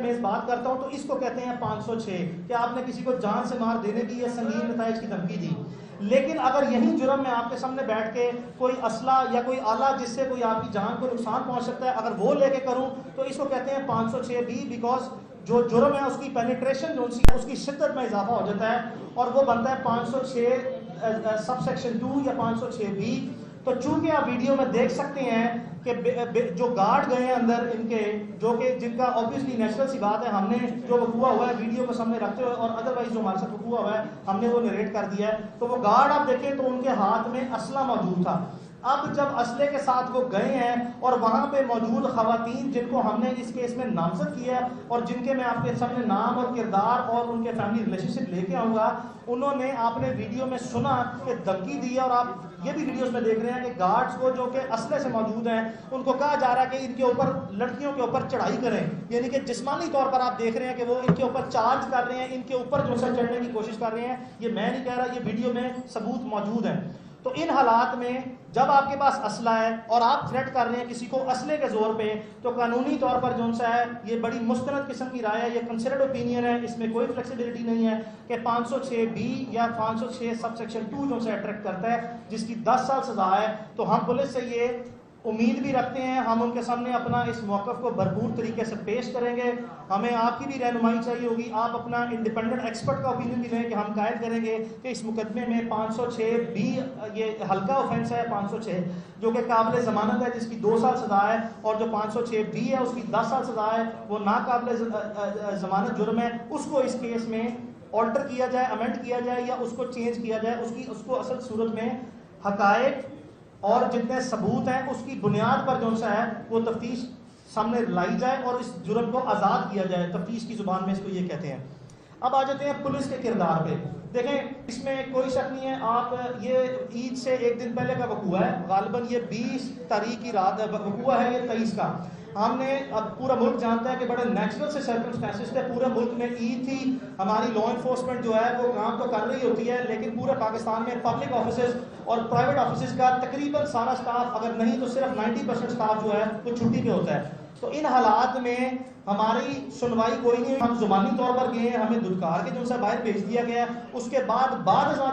मैं इस बात करता हूं तो इसको कहते हैं 506 कि आपने किसी को जान से मार देने की या संगीन नताइज की धमकी दी। लेकिन अगर यही जुर्म में आपके सामने बैठ के कोई असला या कोई आला जिससे कोई आपकी जान को नुकसान पहुंच सकता है अगर वो लेके करूं तो इसको कहते हैं 506 बी, बिकॉज जो जुर्म है उसकी पेनिट्रेशन जो उसकी शिद्दत में इजाफा हो जाता है और वो बनता है 506 सबसेक्शन 2 या 506 बी। तो चूंकि आप वीडियो में देख सकते हैं कि जो गार्ड गए हैं अंदर इनके, जो कि जिनका ऑब्वियसली नेचुरल सी बात है, हमने जो वकूआ हुआ है वीडियो को सामने रखते हुए और अदरवाइज जो हमारे साथ वकूआ हुआ है हमने वो नरेट कर दिया है। तो वो गार्ड आप देखें तो उनके हाथ में असला मौजूद था। अब जब असले के साथ वो गए हैं और वहां पे मौजूद खवातीन जिनको हमने इस केस में नामजद किया है और जिनके मैं आपके सामने नाम और किरदार और उनके फैमिली रिलेशनशिप लेके आऊंगा, उन्होंने आपने वीडियो में सुना कि धमकी दी है और आप ये भी वीडियोस में देख रहे हैं कि गार्ड्स को जो कि असले से मौजूद हैं उनको कहा जा रहा है कि इनके ऊपर, लड़कियों के ऊपर चढ़ाई करें, यानी कि जिस्मानी तौर पर आप देख रहे हैं कि वो इनके ऊपर चार्ज कर रहे हैं, इनके ऊपर जो है चढ़ने की कोशिश कर रहे हैं। ये मैं नहीं कह रहा, ये वीडियो में सबूत मौजूद है। तो इन हालात में जब आपके पास असला है और आप थ्रेट कर रहे हैं किसी को असले के जोर पे, तो कानूनी तौर पर जो सा है ये बड़ी मुस्तनद किस्म की राय है, ये कंसिडर्ड ओपिनियन है, इसमें कोई फ्लेक्सिबिलिटी नहीं है कि 506 बी या 506 सबसेक्शन 2 जो सा अट्रैक्ट करता है जिसकी 10 साल सजा है। तो हम पुलिस से ये उम्मीद भी रखते हैं, हम उनके सामने अपना इस मौक़िफ़ को भरपूर तरीके से पेश करेंगे। हमें आपकी भी रहनुमाई चाहिए होगी, आप अपना इंडिपेंडेंट एक्सपर्ट का ओपिनियन भी लें कि हम कायद करेंगे कि इस मुकदमे में 506 बी, ये हल्का ऑफेंस है 506 जो कि काबिल ज़मानत है जिसकी 2 साल सजा है, और जो 506 बी है उसकी 10 साल सजा है, वो नाकाबिल ज़मानत जुर्म है। उसको इस केस में ऑल्टर किया जाए, अमेंड किया जाए या उसको चेंज किया जाए, उसको असल सूरत में हकायक और जितने सबूत हैं उसकी बुनियाद पर जो सा है वो तफ्तीश सामने लाई जाए और इस जुर्म को आज़ाद किया जाए, तफ्तीश की ज़ुबान में इसको ये कहते हैं। अब आ जाते हैं पुलिस के किरदार पे। देखें, इसमें कोई शक नहीं है, आप ये ईद से एक दिन पहले का वकूआ है, गालिबन ये 20 तारीख की रात वकूआ है, ये 23 का। हमने, अब पूरा मुल्क जानता है कि बड़े नेचुरल से सर्कमस्टेंसेस थे, पूरे मुल्क में ईद थी, हमारी लॉ इन्फोर्समेंट जो है वो काम तो कर रही होती है, लेकिन पूरे पाकिस्तान में पब्लिक ऑफिसेज और प्राइवेट ऑफिसेज का तकरीबन सारा स्टाफ, अगर नहीं तो सिर्फ 90% स्टाफ जो है वो छुट्टी पे होता है। तो इन हालात में हमारी सुनवाई कोई नहीं हुई, हम जुबानी तौर पर गए हैं, हमें दुदकार के जो सा बाहर भेज दिया गया। उसके बाद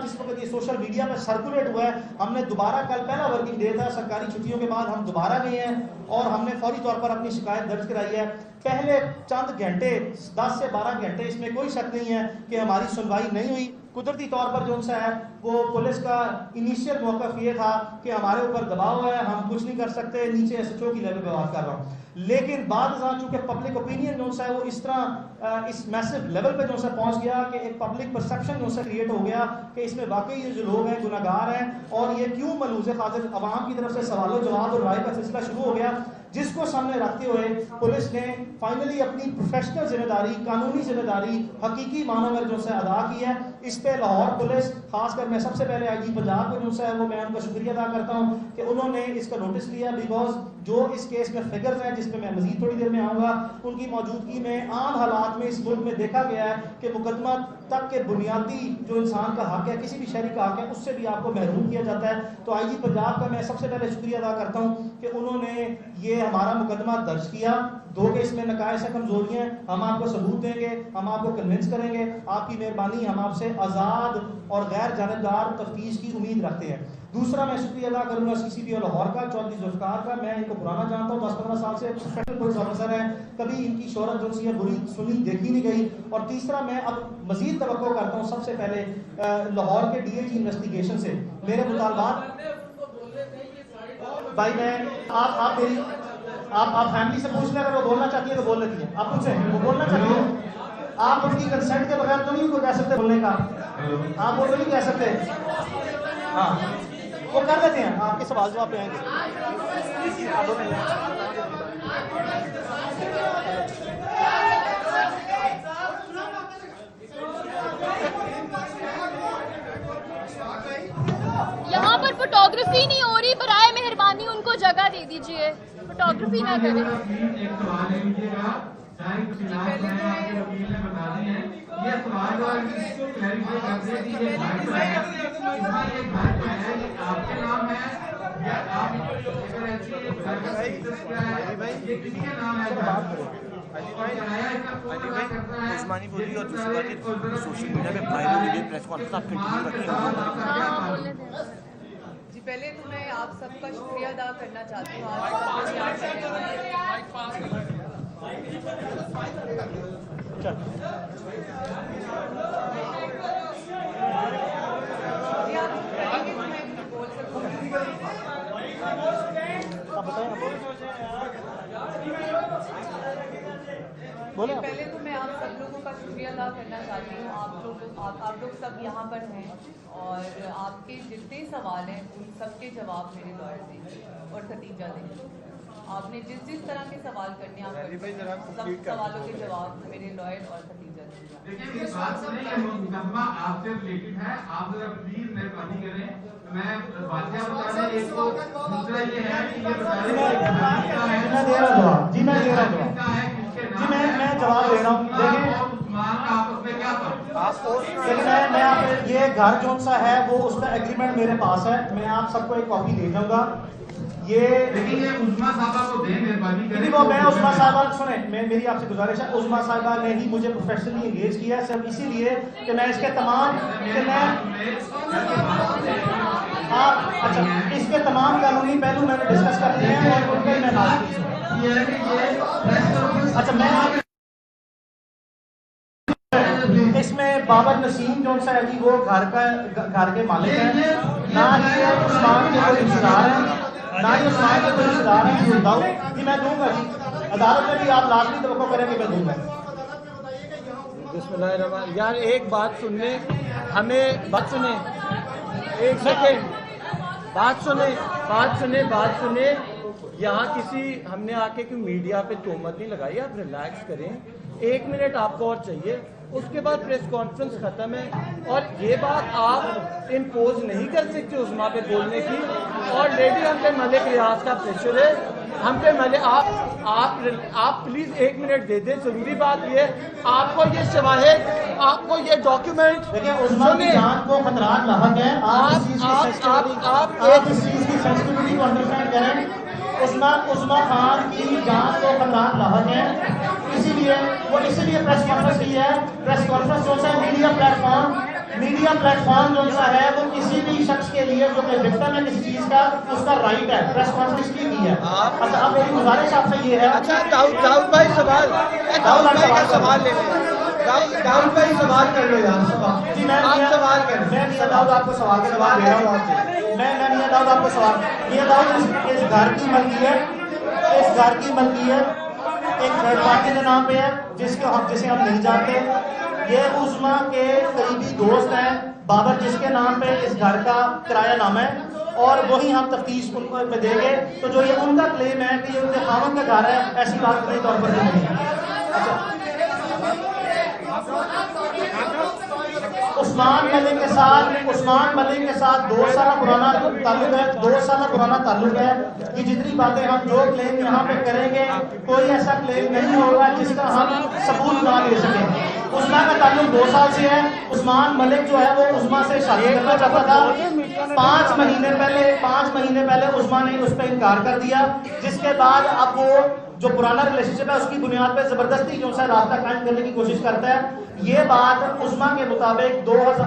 जिस वक्त ये सोशल मीडिया में सर्कुलेट हुआ है, हमने दोबारा, कल पहला वर्किंग डे था सरकारी छुट्टियों के बाद, हम दोबारा गए हैं और हमने फौरी तौर पर अपनी शिकायत दर्ज कराई है। पहले चंद घंटे, 10 से 12 घंटे, इसमें कोई शक नहीं है कि हमारी सुनवाई नहीं हुई। कुदरती तौर पर जो सा है वो पुलिस का इनिशियल मौक़िफ़ ये था कि हमारे ऊपर दबाव है, हम कुछ नहीं कर सकते, नीचे एसएचओ की लेवल पे बात कर रहा हूँ। लेकिन बाद चूंकि पब्लिक ओपिनियन जो सा है वो इस तरह इस मैसिव लेवल पे जो सा पहुंच गया कि एक पब्लिक परसेप्शन जो सा क्रिएट हो गया कि इसमें वाकई ये जो लोग हैं गुनाहगार हैं और ये क्यों मलूज़ खातिर अवाम की तरफ से सवालों जवाब और राय का सिलसिला शुरू हो गया, जिसको सामने रखते हुए पुलिस ने फाइनली अपनी प्रोफेशनल जिम्मेदारी, कानूनी जिम्मेदारी हकीकी मानों में जो सा अदा की है। इस पे लाहौर पुलिस, खासकर मैं सबसे पहले आईजी पंजाब को जो सा है वो मैं उनका शुक्रिया अदा करता हूँ कि उन्होंने इसका नोटिस लिया, बिकॉज जो इस केस में फिगर्स हैं जिसमें मैं मजीद थोड़ी देर में आऊँगा, उनकी मौजूदगी में आम हालात में इस मुल्क में देखा गया है कि मुकदमा तक के बुनियादी जो इंसान का हक है, किसी भी शहरी का हक है, उससे भी आपको महरूम किया जाता है। तो आईजी पंजाब का मैं सबसे पहले शुक्रिया अदा करता हूँ कि उन्होंने ये हमारा मुकदमा दर्ज किया। 2 के इसमें नकायस से कमजोरियां, हम आपको सबूत देंगे, हम आपको कन्विंस करेंगे, आपकी मेहरबानी, हम आपसे आज़ाद और गैर जानिबदार तफ्तीश की उम्मीद रखते हैं। दूसरा मैं शुक्रिया अदा करूंगा CCP लाहौर का, चौधरी जुल्फ़िकार का। मैं इनको पुराना जानता हूँ, 10-15 साल से प्रोफेशनल पुलिस ऑफिसर है, कभी इनकी शोहरत जो सी है बुरी सुनी देखी नहीं गई। और तीसरा मैं अब मजीद तवक्को करता हूँ सबसे पहले लाहौर के DIG इन्वेस्टिगेशन से मेरे मुतालबात। भाई मैं आप मेरी आप फैमिली से पूछ लें, अगर वो बोलना चाहती है तो बोल लेती है, आप पूछे वो बोलना चाहती है, आप उनकी कंसेंट के बगैर तो नहीं उनको कह सकते बोलने का, आप वो तो नहीं कह सकते। हाँ वो कर देते हैं, आपके सवाल जवाब पे आएंगे। यहाँ पर फोटोग्राफी नहीं हो रही, बराए मेहरबानी उनको जगह दे दीजिए, फोटोग्राफी ना करें। ये सवाल और इसको क्लैरिफाई करते हैं कि ये आपके नाम है या आप अगर ऐसी क्या है ये किसके नाम है? उस्मानी बोली और दूसरी बात सोशल मीडिया पे वायरल वीडियो प्रेस कॉन्फ्रेंस आप कंटिन्यू रखेंगे। जी पहले तो मैं आप सबका शुक्रिया अदा करना चाहती हूँ। आज बोले पहले तो मैं आप सब लोगों का शुक्रिया अदा करना चाहती हूँ। आप लोग सब यहाँ पर हैं और आपके जितने सवाल हैं उन सब के जवाब मेरे लॉयर देंगे और खतीजा देंगे। आपने जिस तरह के सवाल करने आप सब सवालों के जवाब मेरे लॉयर और खतीजा देंगे। देखिए इस बात से नहीं कि मुकदमा आपसे रिलेटेड है, आप जरा प्लीज मेहरबानी करें। मैं बातें बता रहा एक तो दूसरा ये है कि ये बता रहे मैं दे रहा जवाब जी, मैं दे रहा जवाब जी, मैं जवाब दे रहा हूँ। देखिए मैं आप ये घर कौन सा है वो उसका एग्रीमेंट मेरे पास है, मैं आप सबको एक कॉपी दे जाऊंगा। ये लेकिन ये उस्मा साहबा को दें मेहरबानी करें। वो मैं उस्मा साहबा सुने, मेरी आपसे गुजारिश है, उस्मा साहबा ने ही मुझे प्रोफेशनली एंगेज किया है सिर्फ इसीलिए कि मैं इसके तमाम कि मैं आप अच्छा इसके तमाम कानूनी पहलू मैंने डिस्कस कर लिए हैं और उन पर मैं बात की। अच्छा मैं इसमें बाबर नसीम जो सा है जी वो घर के मालिक है, ना ये उस्मान के कोई रिश्तेदार है, ना ही उस्मान के कोई रिश्तेदार है। जी मैं दूंगा जी, अदालत में भी आप लाजमी तवक्को करेंगे मैं दूंगा। बिस्मिल्लाह यार एक बात सुनने हमें बात सुने, एक सेकेंड बात सुने। यहाँ किसी हमने आके कोई मीडिया पे तोहमत नहीं लगाई, आप रिलैक्स करें। 1 मिनट आपको और चाहिए, उसके बाद प्रेस कॉन्फ्रेंस खत्म है। और ये बात आप इम्पोज नहीं कर सकते उस्मा पे बोलने की। ऑलरेडी हम पे मलिक रियाज का प्रेशर है, हम पे मलिक आप प्लीज 1 मिनट दे दें। जरूरी बात ये आपको ये शवाहिद, आपको ये डॉक्यूमेंट देखिए उस्मा की जान को खतरात लाहक है। आप इस चीज की सेंसिटिविटी को अंडरस्टैंड करें। उस्मा खान की जान को खतरात लाहक है, इसीलिए प्रेस कॉन्फ्रेंस की है। प्रेस कॉन्फ्रेंस जो सा मीडिया प्लेटफॉर्म जो सा है वो किसी भी शख्स के लिए जो कि विक्टिम है किसी चीज का, उसका राइट है। प्रेस कॉन्फ्रेंस की है। अच्छा अब मेरी गुजारिश आपसे ये है। अच्छा दाऊद भाई सवाल ले लें। दाऊद भाई सवाल कर लो यार। जी मैं सवाल कर मैं मियां दाऊद आपको सवाल दे रहा हूँ आपसे। मैं मियां दाऊद आपको सवाल मियां दाऊद इस घर की मलकियत एक थर्ड पार्टी के नाम पे है जिसे हम नहीं जानते। ये उस्मा के करीबी दोस्त हैं बाबर, जिसके नाम पे इस घर का किराया नामा है और वही हम तफ्तीश में देंगे। तो जो ये उनका क्लेम है कि ये उनके खामन का घर है, ऐसी बात नहीं तौर पर नहीं है। अच्छा उस्मान मलिक के साथ 2 साल पुराना ताल्लुक है। कि जितनी बातें हम जो क्लेम यहाँ पे करेंगे कोई ऐसा क्लेम नहीं होगा जिसका हम सबूत ना दे सकें। उस्मा का ताल्लुक 2 साल से है। उस्मान मलिक जो है वो उस्मा से शादी करना चाहता था। 5 महीने पहले उस्मा ने उस पर इनकार कर दिया, जिसके बाद अब वो जो पुराना रिलेशनशिप है उसकी बुनियाद पे जबरदस्ती जो सा रास्ता कायम करने की कोशिश करता है। ये बात उस्मा के मुताबिक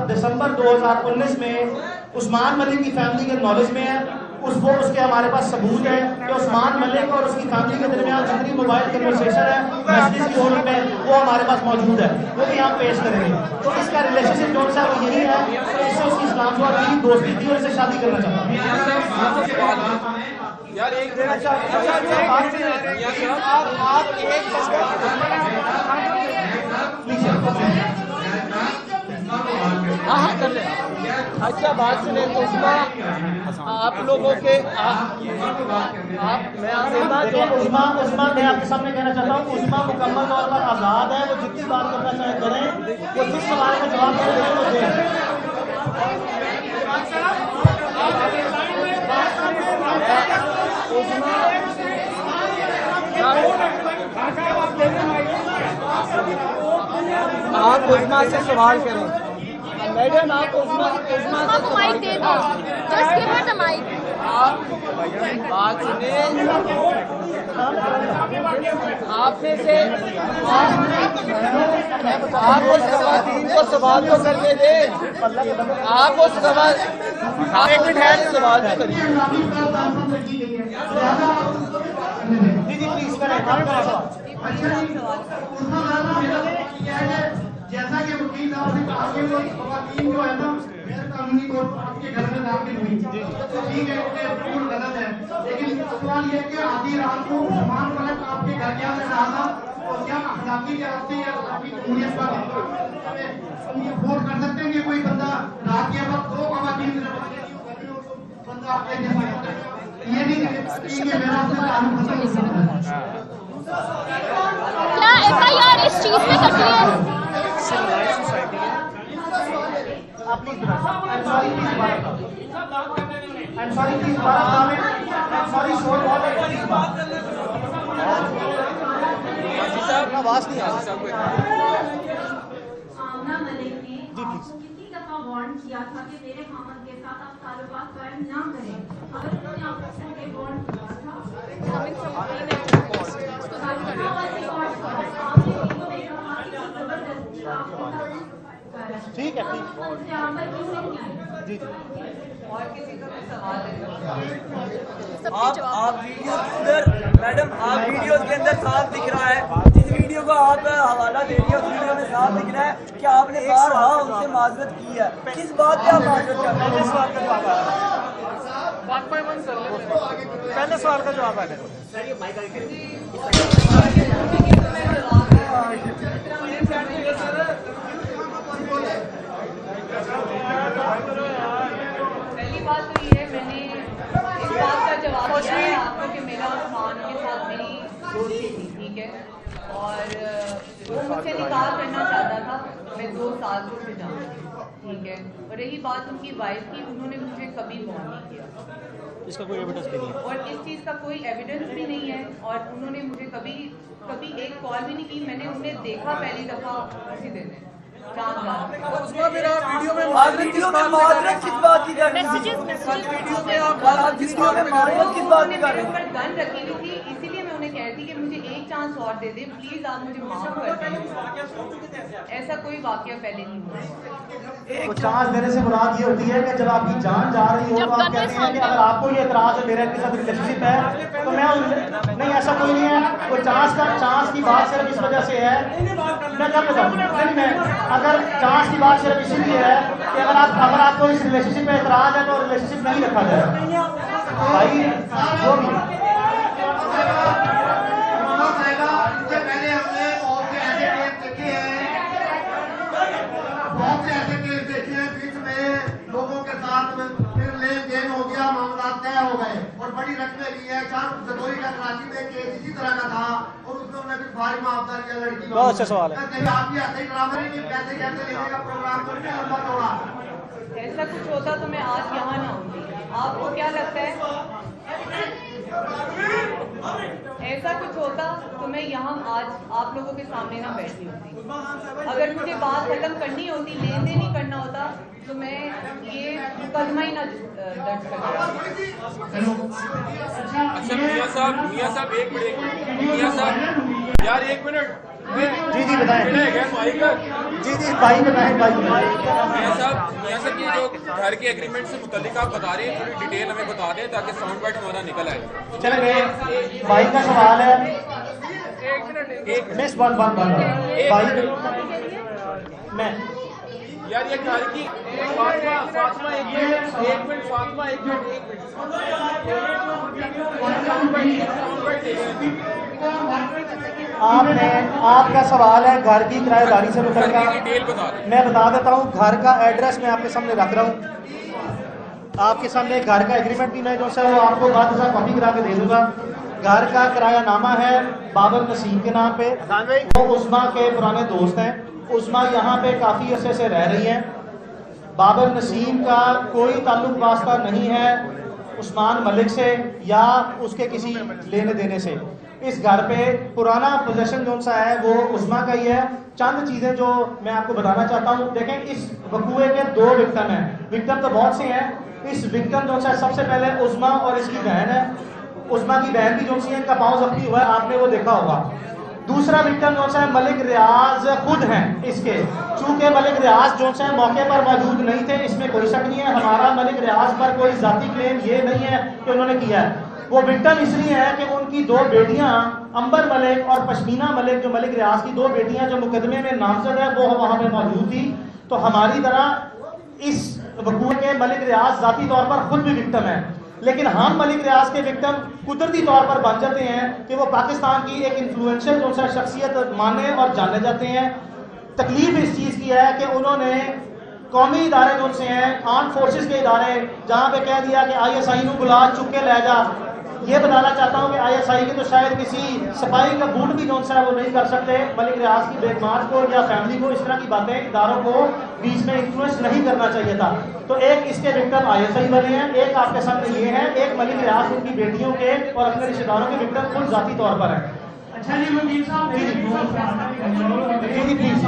दिसंबर 2019 में उस्मान मलिक की फैमिली के नॉलेज में है। उसके हमारे पास सबूत है कि उस्मान मलिक और उसकी फैमिली के दरमियान जितनी मोबाइल कन्वर्सेशन है मैसेज की फोन में वो हमारे पास मौजूद है, वो भी हम पेश करेंगे। तो इसका रिलेशनशिप जो है वो यही है कि इससे उसकी इस्लाम से की दोस्ती थी और इसे शादी करना चाहता है। यार एक हाँ कर ले। अच्छा बात सुने तो आप लोगों के उस्मा मैं आपके सामने कहना चाहता हूँ उस्मा मुकम्मल तौर पर आज़ाद है। वो जितनी बात करना चाहे करें, वो जिस सवाल का जवाब दें वो दें। आप उस्मा से सवाल करें। मैडम आप उस्मा को माइक दे दो, just give her the mic. आप बात सुने आपने से आप उस खवातीन को सवाल तो करने दे, आप उस सवाल एक मिनट है सवाल तो करिए। जी प्लीज करें आपका सवाल। जैसा कि वकील साहब ने कहा कि वो खवातीन जो है ना गैर कानूनी तौर पर आपके घर में दाखिल हुई, ठीक है, ये बिल्कुल गलत है। लेकिन सवाल ये है कि आधी रात को सामान पलट आपके घर के अंदर रहा था, और क्या अखलाकी लिहाज या अखलाकी जमहूरियत का हम ये फोर्स कर सकते हैं कि कोई बंदा रात के वक्त दो खवातीन बंदा आपके घर में ये नहीं कि मेरा आपसे ताल्लुक खत्म हो सकता है। क्या FIR इस चीज पे कटी है? आवाज नहीं आ रही। आमना मलिक ने आपको कितनी दफा वार्न किया था कि मेरे खामन के साथ आप ताल्लुकात कायम ना करें? अगर उन्होंने आपको पहले वार्न किया था ठीक है, ठीक जी और किसी का भी सवाल है? आप वीडियो के अंदर मैडम आप वीडियो के अंदर साफ दिख रहा है, जिस वीडियो को आप हवाला दे रही है उस वीडियो में साफ दिख रहा है कि आपने बारहा उनसे माजरत की है। किस बात पे आप माजरत कर रहे हैं? पहले सवाल का जवाब आ रहा है। पहली बात तो ये है, मैंने इस बात का जवाब दिया है आपको कि मेरा उस्मान के साथ मेरी दोस्ती थी, ठीक है, और वो मुझसे निकाह करना चाहता था। मैं 2 साल से उसे जानती हूँ, ठीक है। और रही बात उनकी वाइफ की, उन्होंने मुझे कभी फोन नहीं किया, इसका कोई एविडेंस भी नहीं है। और इस चीज़ का कोई एविडेंस भी नहीं है, और उन्होंने मुझे कभी एक कॉल भी नहीं की। मैंने उन्हें देखा पहली दफ़ा उसी दिन है, चांद रात। उसका मेरा वीडियो में माजरत किस बात की कर रही हैं? मैसेजेस वीडियो में आप वीडियो में माजरत किस बात की कर रही हैं? पर गन रखी हुई थी, इसीलिए मैं उन्हें कहती कि मुझे एक चांस और दे दे प्लीज, आप मुझे माफ कर दें। ऐसा कोई वाकया पहले नहीं हुआ। तो चांस देने से मुराद ये होती है कि जब आपकी जान जा रही हो तो आप कहते हैं कि अगर आपको ये एतराज है मेरे के साथ रिलेशनशिप है तो मैं नहीं, ऐसा कोई नहीं है। वो चांस की बात सिर्फ इस वजह से है, मैं क्या बताऊँ, मैं अगर चांस की बात सिर्फ इसीलिए है कि अगर आपको इस रिलेशनशिप में एतराज है तो रिलेशनशिप नहीं रखा जाए भाई। जो भी पहले हमने बहुत से ऐसे केस देखे हैं, बहुत से ऐसे केस देखे हैं जिसमें लोगों के साथ फिर लेन देन हो गया, मामला तय हो गए और बड़ी रकमें ली है। जदोरी का कराची में केस इसी तरह का था और उसमें उन्होंने फिर भारी मुआवजा लिया लड़की को। बहुत अच्छा सवाल है। आप भी ऐसे ही ड्रामा नहीं, पैसे कैसे लेने का प्रोग्राम करके लंबा दौड़ा। ऐसा कुछ होता तो मैं आज यहाँ ना होती। आपको क्या लगता है ऐसा कुछ होता तो मैं यहाँ आज आप लोगों के सामने ना बैठी होती? अगर मुझे बात खत्म करनी होती, लेन देन ही करना होता, तो मैं ये मुकदमा ही ना दर्ज करता। अच्छा मियां साहब एक मिनट मियां साहब यार एक मिनट जी बताएं। जी भाई बताएं। मियां साहब ये जो घर के एग्रीमेंट से मुतालिक आप बता रहे हैं, थोड़ी डिटेल हमें बता दें ताकि साउंड बाइट हमारा निकल आए। चलेंगे, भाई का सवाल है। मिस वन भाई मैं यार ये घर की फातिमा एक मिनट फातिमा एक मिनट आपका सवाल है घर की किराएदारी से मुतल्लिक। डिटेल बता दें। मैं बता देता हूँ, घर का एड्रेस मैं आपके सामने रख रहा हूँ। आपके सामने घर का एग्रीमेंट भी मैं जो है वो आपको बाद में कॉपी करा के दे दूंगा। घर का किरायानामा है बाबर नसीम के नाम पे। वो उस्मा के पुराने दोस्त हैं। उस्मा यहाँ पे काफ़ी अरसे से रह रही हैं। बाबर नसीम का कोई ताल्लुक वास्ता नहीं है उस्मान मलिक से या उसके किसी लेने देने से। इस घर पे पुराना पोजेशन जो सा है वो उस्मा का ही है। चंद चीज़ें जो मैं आपको बताना चाहता हूँ, देखें इस वकूए के 2 विक्टिम हैं। विक्टिम तो बहुत से हैं। इस विक्टिम जो सा सबसे पहले उस्मा और इसकी बहन है। उस्मा की बहन भी जो सी है, इनका पाँव जख्मी हुआ है, आपने वो देखा होगा। दूसरा विक्टिम जो है मलिक रियाज खुद हैं इसके, चूंकि मलिक रियाज जो है मौके पर मौजूद नहीं थे, इसमें कोई शक नहीं है। हमारा मलिक रियाज पर कोई जाती क्लेम ये नहीं है कि उन्होंने किया है। वो विक्टिम इसलिए है कि उनकी दो बेटियां अंबर मलिक और पश्मीना मलिक, जो मलिक रियाज की दो बेटियां जो मुकदमे में नामजद है, वो वहां पे मौजूद थी। तो हमारी तरह इस वकूअ के मलिक रियाज जाती तौर पर खुद भी विक्टिम है, लेकिन हम मलिक रियाज के विक्टिम कुदरती तौर पर बन जाते हैं कि वो पाकिस्तान की एक इन्फ्लुएंशियल जो सा शख्सियत माने और जाने जाते हैं। तकलीफ इस चीज़ की है कि उन्होंने कौमी इदारे जो से हैं, आर्म फोर्सेस के इदारे, जहाँ पे कह दिया कि ISI को बुला चुक के ले जा। ये बताना चाहता हूँ कि ISI के तो शायद किसी सिपाही का बूट भी जो है वो नहीं कर सकते। मलिक रियाज की बेगमार को या फैमिली को इस तरह की बातें इदारों को बीच में इन्फ्लुएंस नहीं करना चाहिए था। तो एक इसके विक्टिम ISI बने हैं, एक आपके सामने ये है, एक मलिक रियाज उनकी बेटियों के और अपने रिश्तेदारों के विक्टिम खुद जाती तौर पर है। अच्छा जी वकील साहब, जी प्लीज।